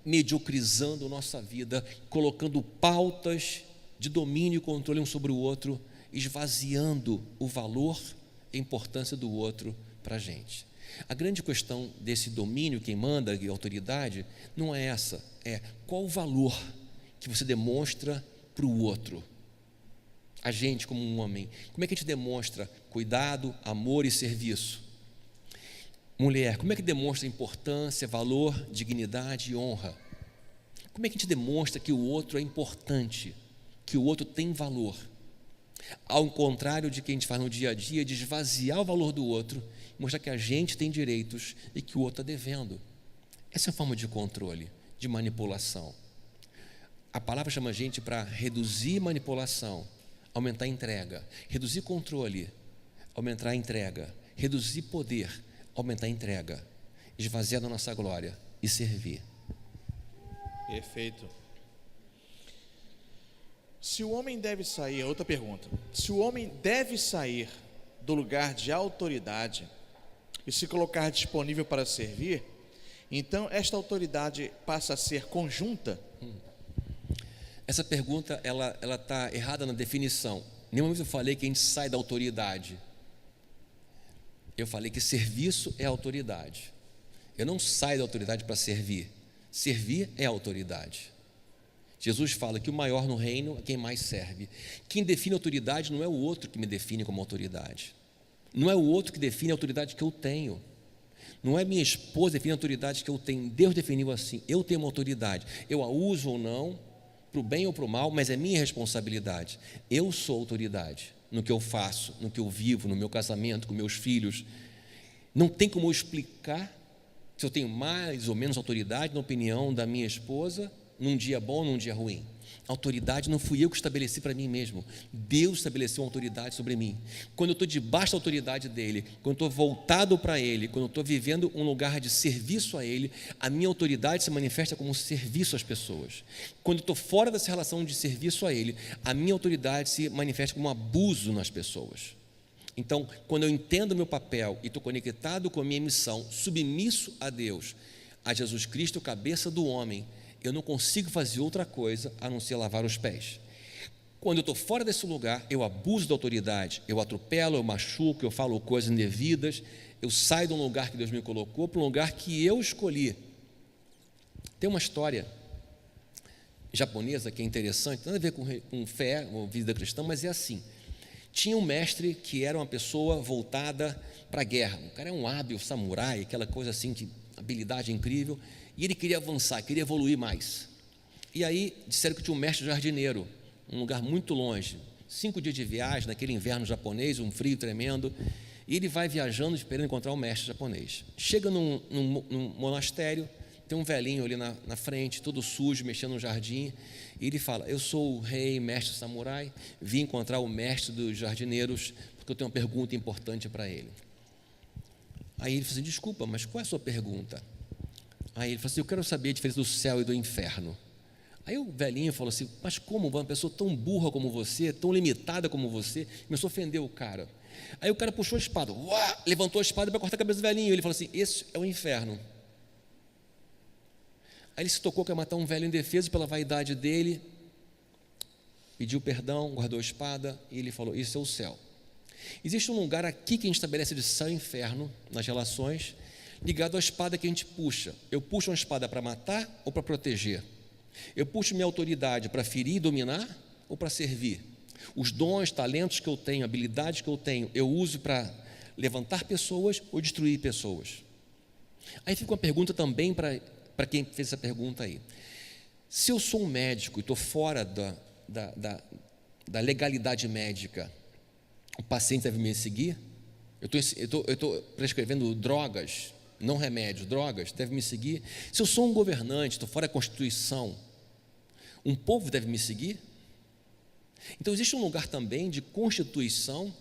S2: mediocrizando nossa vida, colocando pautas de domínio e controle um sobre o outro, esvaziando o valor e a importância do outro para a gente. A grande questão desse domínio, quem manda e autoridade, não é essa, é qual o valor que você demonstra para o outro. A gente, como um homem, como é que a gente demonstra cuidado, amor e serviço? Mulher, como é que demonstra importância, valor, dignidade e honra? Como é que a gente demonstra que o outro é importante, que o outro tem valor? Ao contrário de que a gente faz no dia a dia, de esvaziar o valor do outro, mostrar que a gente tem direitos e que o outro está devendo. Essa é a forma de controle, de manipulação. A palavra chama a gente para reduzir manipulação, aumentar a entrega, reduzir controle, aumentar a entrega, reduzir poder, aumentar a entrega, esvaziar da nossa glória e servir.
S3: Perfeito. Se o homem deve sair, outra pergunta. Se o homem deve sair do lugar de autoridade e se colocar disponível para servir, então esta autoridade passa a ser conjunta?
S2: Essa pergunta, ela está errada na definição. Em nenhum momento eu falei que a gente sai da autoridade. Eu falei que serviço é autoridade. Eu não saio da autoridade para servir. Servir é autoridade. Jesus fala que o maior no reino é quem mais serve. Quem define autoridade não é o outro que me define como autoridade. Não é o outro que define a autoridade que eu tenho. Não é minha esposa que define a autoridade que eu tenho. Deus definiu assim: eu tenho uma autoridade. Eu a uso ou não, para o bem ou para o mal, mas é minha responsabilidade. Eu sou autoridade no que eu faço, no que eu vivo, no meu casamento, com meus filhos. Não tem como eu explicar se eu tenho mais ou menos autoridade na opinião da minha esposa, num dia bom ou num dia ruim. A autoridade não fui eu que estabeleci para mim mesmo. Deus estabeleceu uma autoridade sobre mim. Quando eu estou debaixo da autoridade dEle, quando eu estou voltado para Ele, quando eu estou vivendo um lugar de serviço a Ele, a minha autoridade se manifesta como serviço às pessoas. Quando eu estou fora dessa relação de serviço a Ele, a minha autoridade se manifesta como abuso nas pessoas. Então, quando eu entendo o meu papel e estou conectado com a minha missão, submisso a Deus, a Jesus Cristo, cabeça do homem, eu não consigo fazer outra coisa a não ser lavar os pés. Quando eu estou fora desse lugar, eu abuso da autoridade, eu atropelo, eu machuco, eu falo coisas indevidas, eu saio de um lugar que Deus me colocou para um lugar que eu escolhi. Tem uma história japonesa que é interessante, não tem a ver com fé ou vida cristã, mas é assim. Tinha um mestre que era uma pessoa voltada para a guerra. O cara é um hábil samurai, aquela coisa assim de habilidade incrível. E ele queria avançar, queria evoluir mais. E aí disseram que tinha um mestre jardineiro, um lugar muito longe, 5 dias de viagem, naquele inverno japonês, um frio tremendo. E ele vai viajando esperando encontrar o mestre japonês. Chega num monastério, tem um velhinho ali na frente, todo sujo, mexendo no jardim. E ele fala: eu sou o rei, mestre samurai, vim encontrar o mestre dos jardineiros, porque eu tenho uma pergunta importante para ele. Aí ele falou assim: desculpa, mas qual é a sua pergunta? Aí ele falou assim: eu quero saber a diferença do céu e do inferno. Aí o velhinho falou assim: mas como uma pessoa tão burra como você, tão limitada como você? Começou a ofender o cara. Aí o cara puxou a espada, levantou a espada para cortar a cabeça do velhinho. Ele falou assim: esse é o inferno. Aí ele se tocou que ia matar um velho indefeso pela vaidade dele. pediu perdão, guardou a espada e ele falou: isso é o céu. Existe um lugar aqui que a gente estabelece de céu e inferno nas relações, ligado à espada que a gente puxa. Eu puxo uma espada para matar ou para proteger? Eu puxo minha autoridade para ferir e dominar ou para servir? Os dons, talentos que eu tenho, habilidades que eu tenho, eu uso para levantar pessoas ou destruir pessoas? Aí fica uma pergunta também para quem fez essa pergunta aí. Se eu sou um médico e estou fora da legalidade médica, o paciente deve me seguir? Eu estou prescrevendo drogas, não remédios, drogas, deve me seguir? Se eu sou um governante, estou fora da Constituição, um povo deve me seguir? Então existe um lugar também de constituição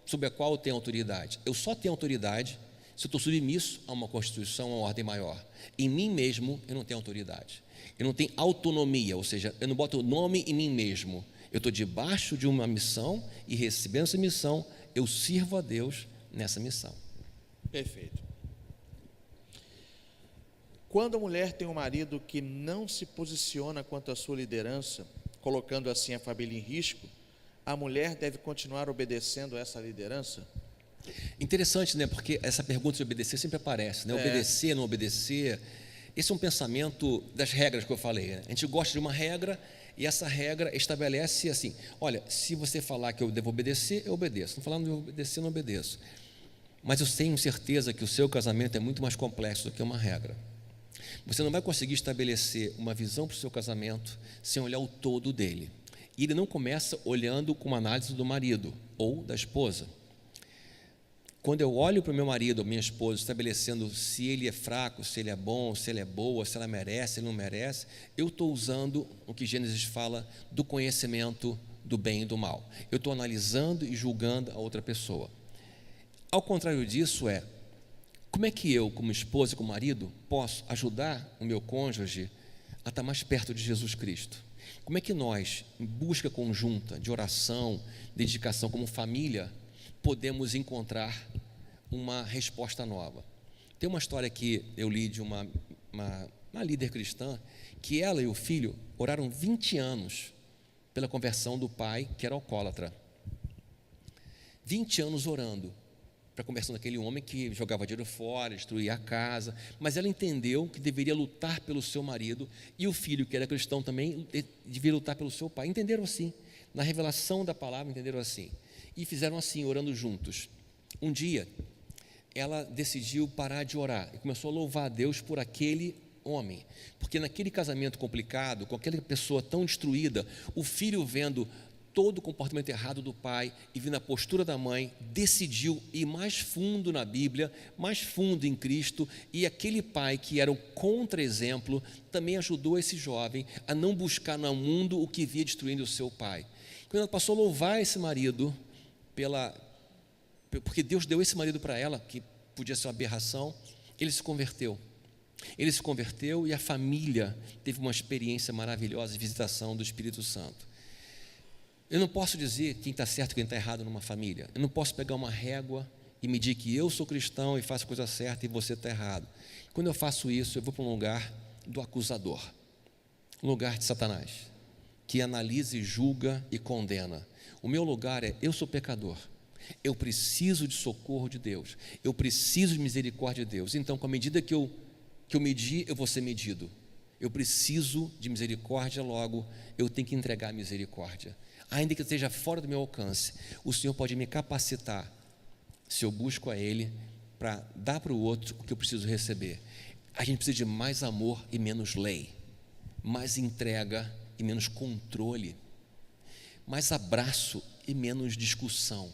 S2: sobre a qual eu tenho autoridade. Eu só tenho autoridade se eu estou submisso a uma Constituição, a uma ordem maior. Em mim mesmo eu não tenho autoridade, eu não tenho autonomia, ou seja, eu não boto o nome em mim mesmo. Eu estou debaixo de uma missão e recebendo essa missão, eu sirvo a Deus nessa missão.
S3: Perfeito. Quando a mulher tem um marido que não se posiciona quanto à sua liderança, colocando assim a família em risco, a mulher deve continuar obedecendo essa liderança?
S2: Interessante, né? Porque essa pergunta de obedecer sempre aparece, né? Obedecer, não obedecer. Esse é um pensamento das regras que eu falei, né? A gente gosta de uma regra e essa regra estabelece assim: olha, se você falar que eu devo obedecer, eu obedeço. Não falar que eu devo obedecer, eu não obedeço. Mas eu tenho certeza que o seu casamento é muito mais complexo do que uma regra. Você não vai conseguir estabelecer uma visão para o seu casamento sem olhar o todo dele. E ele não começa olhando com uma análise do marido ou da esposa. Quando eu olho para o meu marido ou minha esposa, estabelecendo se ele é fraco, se ele é bom, se ele é boa, se ela merece, se ele não merece, eu estou usando o que Gênesis fala do conhecimento do bem e do mal. Eu estou analisando e julgando a outra pessoa. Ao contrário disso como é que eu, como esposa e como marido, posso ajudar o meu cônjuge a estar mais perto de Jesus Cristo? Como é que nós, em busca conjunta de oração, dedicação como família, podemos encontrar uma resposta nova? Tem uma história que eu li de uma líder cristã, que ela e o filho oraram 20 anos pela conversão do pai, que era alcoólatra. 20 anos orando para a conversão daquele homem que jogava dinheiro fora, destruía a casa, mas ela entendeu que deveria lutar pelo seu marido, e o filho, que era cristão também, devia lutar pelo seu pai. Entenderam assim, na revelação da palavra, entenderam assim, e fizeram assim, orando juntos. Um dia, ela decidiu parar de orar e começou a louvar a Deus por aquele homem, porque naquele casamento complicado, com aquela pessoa tão destruída, o filho, vendo todo o comportamento errado do pai e vendo a postura da mãe, decidiu ir mais fundo na Bíblia, mais fundo em Cristo, e aquele pai, que era um contra-exemplo, também ajudou esse jovem a não buscar no mundo o que via destruindo o seu pai. Quando ela passou a louvar esse marido, porque Deus deu esse marido para ela, que podia ser uma aberração, ele se converteu. Ele se converteu e a família teve uma experiência maravilhosa de visitação do Espírito Santo. Eu não posso dizer quem está certo e quem está errado numa família. Eu não posso pegar uma régua e medir que eu sou cristão e faço a coisa certa e você está errado. Quando eu faço isso, eu vou para um lugar do acusador, um lugar de Satanás, que analisa e julga e condena. O meu lugar é: eu sou pecador, eu preciso de socorro de Deus, eu preciso de misericórdia de Deus. Então, com a medida que eu medir, eu vou ser medido. Eu preciso de misericórdia, logo eu tenho que entregar a misericórdia. Ainda que esteja fora do meu alcance, o Senhor pode me capacitar, se eu busco a Ele, para dar para o outro o que eu preciso receber. A gente precisa de mais amor e menos lei, mais entrega e menos controle, mais abraço e menos discussão.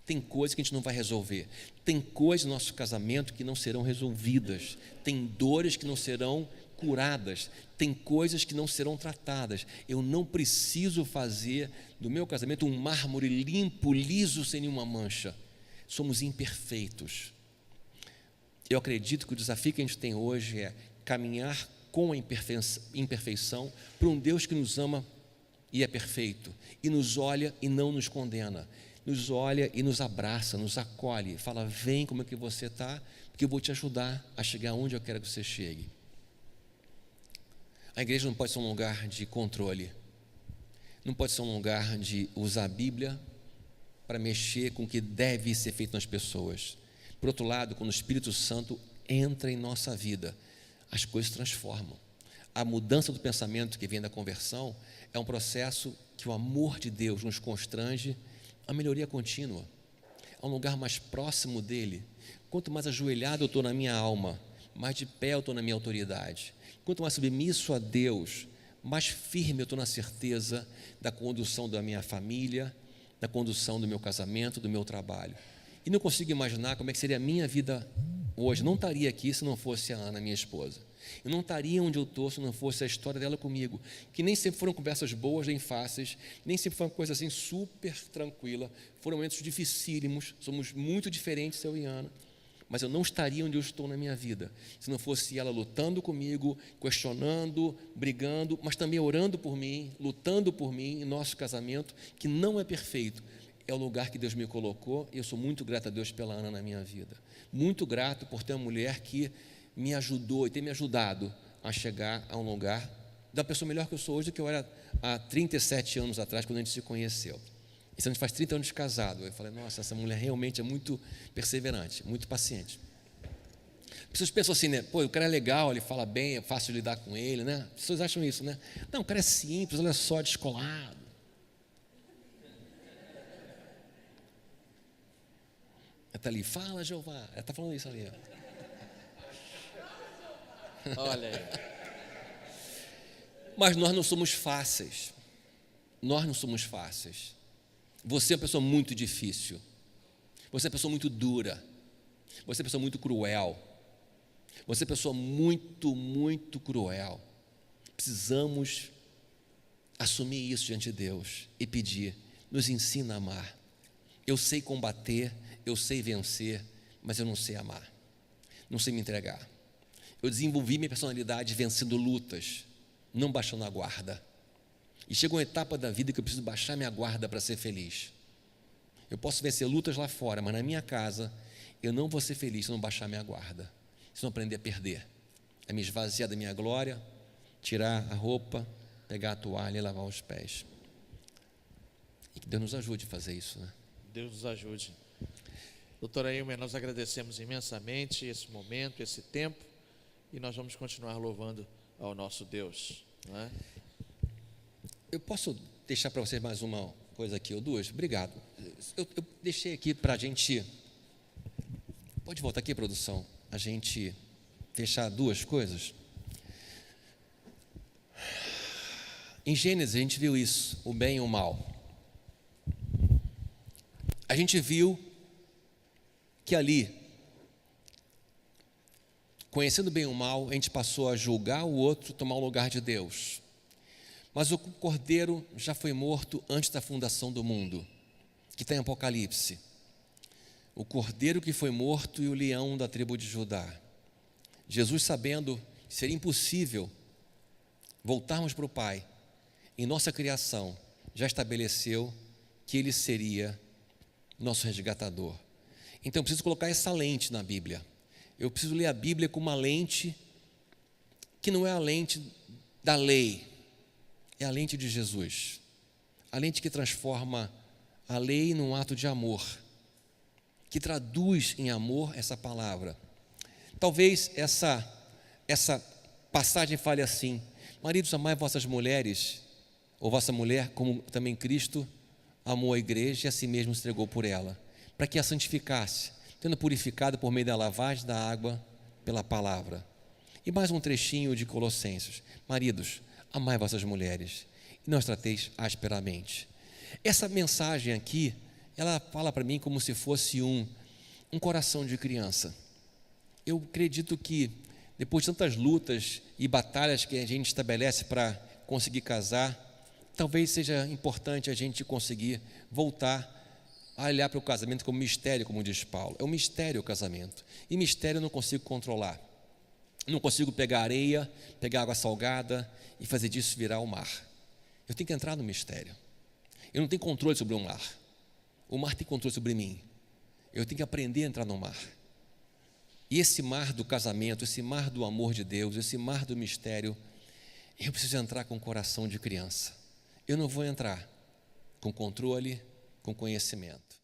S2: Tem coisas que a gente não vai resolver, tem coisas no nosso casamento que não serão resolvidas, tem dores que não serão curadas, tem coisas que não serão tratadas. Eu não preciso fazer do meu casamento um mármore limpo, liso, sem nenhuma mancha. Somos imperfeitos. Eu acredito que o desafio que a gente tem hoje é caminhar com a imperfeição para um Deus que nos ama e é perfeito, e nos olha e não nos condena, nos olha e nos abraça, nos acolhe, fala: vem, como é que você está, porque eu vou te ajudar a chegar onde eu quero que você chegue. A igreja não pode ser um lugar de controle, não pode ser um lugar de usar a Bíblia para mexer com o que deve ser feito nas pessoas. Por outro lado, quando o Espírito Santo entra em nossa vida, as coisas transformam. A mudança do pensamento que vem da conversão é um processo que o amor de Deus nos constrange a melhoria contínua, a um lugar mais próximo dele. Quanto mais ajoelhado eu estou na minha alma, mais de pé eu estou na minha autoridade. Quanto mais submisso a Deus, mais firme eu estou na certeza da condução da minha família, da condução do meu casamento, do meu trabalho. E não consigo imaginar como é que seria a minha vida hoje. Não estaria aqui se não fosse a Ana, minha esposa. Eu não estaria onde eu estou se não fosse a história dela comigo, que nem sempre foram conversas boas nem fáceis, nem sempre foi uma coisa assim super tranquila, foram momentos dificílimos, somos muito diferentes, eu e Ana, mas eu não estaria onde eu estou na minha vida se não fosse ela lutando comigo, questionando, brigando, mas também orando por mim, lutando por mim em nosso casamento, que não é perfeito, é o lugar que Deus me colocou, e eu sou muito grato a Deus pela Ana na minha vida, muito grato por ter uma mulher que me ajudou e tem me ajudado a chegar a um lugar da pessoa melhor que eu sou hoje do que eu era há 37 anos atrás, quando a gente se conheceu. Isso a gente faz 30 anos de casado. Eu falei, nossa, essa mulher realmente é muito perseverante, muito paciente. As pessoas pensam assim, né? Pô, o cara é legal, ele fala bem, é fácil de lidar com ele, né? As pessoas acham isso, né? Não, o cara é simples, olha só, descolado. Ela está ali, fala, Jeová. Ela está falando isso ali, ó.
S3: Olha aí.
S2: Mas nós não somos fáceis. Nós não somos fáceis. Você é uma pessoa muito difícil. Você é uma pessoa muito dura. Você é uma pessoa muito cruel. Você é uma pessoa muito, muito cruel. Precisamos assumir isso diante de Deus e pedir, nos ensina a amar. Eu sei combater, eu sei vencer, mas eu não sei amar. Não sei me entregar. Eu desenvolvi minha personalidade vencendo lutas, não baixando a guarda. E chegou uma etapa da vida que eu preciso baixar minha guarda para ser feliz. Eu posso vencer lutas lá fora, mas na minha casa eu não vou ser feliz se não baixar minha guarda, se não aprender a perder, a me esvaziar da minha glória, tirar a roupa, pegar a toalha e lavar os pés. E que Deus nos ajude a fazer isso, né?
S3: Deus nos ajude. Doutora Ilmer, nós agradecemos imensamente esse momento, esse tempo, e nós vamos continuar louvando ao nosso Deus, não é?
S2: Eu posso deixar para vocês mais uma coisa aqui, ou duas? Obrigado. Eu deixei aqui para a gente... Pode voltar aqui, produção? A gente fechar duas coisas. Em Gênesis a gente viu isso, o bem e o mal. A gente viu que ali, conhecendo bem o mal, a gente passou a julgar o outro, tomar o lugar de Deus. Mas o cordeiro já foi morto antes da fundação do mundo, que está em Apocalipse. O cordeiro que foi morto e o leão da tribo de Judá. Jesus, sabendo que seria impossível voltarmos para o Pai, em nossa criação, já estabeleceu que Ele seria nosso resgatador. Então eu preciso colocar essa lente na Bíblia. Eu preciso ler a Bíblia com uma lente que não é a lente da lei, é a lente de Jesus, a lente que transforma a lei num ato de amor, que traduz em amor essa palavra. Talvez essa passagem fale assim: maridos, amai vossas mulheres, ou vossa mulher, como também Cristo amou a igreja e a si mesmo se entregou por ela, para que a santificasse, tendo purificado por meio da lavagem da água pela palavra. E mais um trechinho de Colossenses: maridos, amai vossas mulheres e não as trateis asperamente. Essa mensagem aqui, ela fala para mim como se fosse um coração de criança. Eu acredito que depois de tantas lutas e batalhas que a gente estabelece para conseguir casar, talvez seja importante a gente conseguir voltar a olhar para o casamento como mistério, como diz Paulo. É um mistério o casamento. E mistério eu não consigo controlar. Não consigo pegar areia, pegar água salgada e fazer disso virar o mar. Eu tenho que entrar no mistério. Eu não tenho controle sobre o mar. O mar tem controle sobre mim. Eu tenho que aprender a entrar no mar. E esse mar do casamento, esse mar do amor de Deus, esse mar do mistério, eu preciso entrar com o coração de criança. eu não vou entrar com controle, com conhecimento.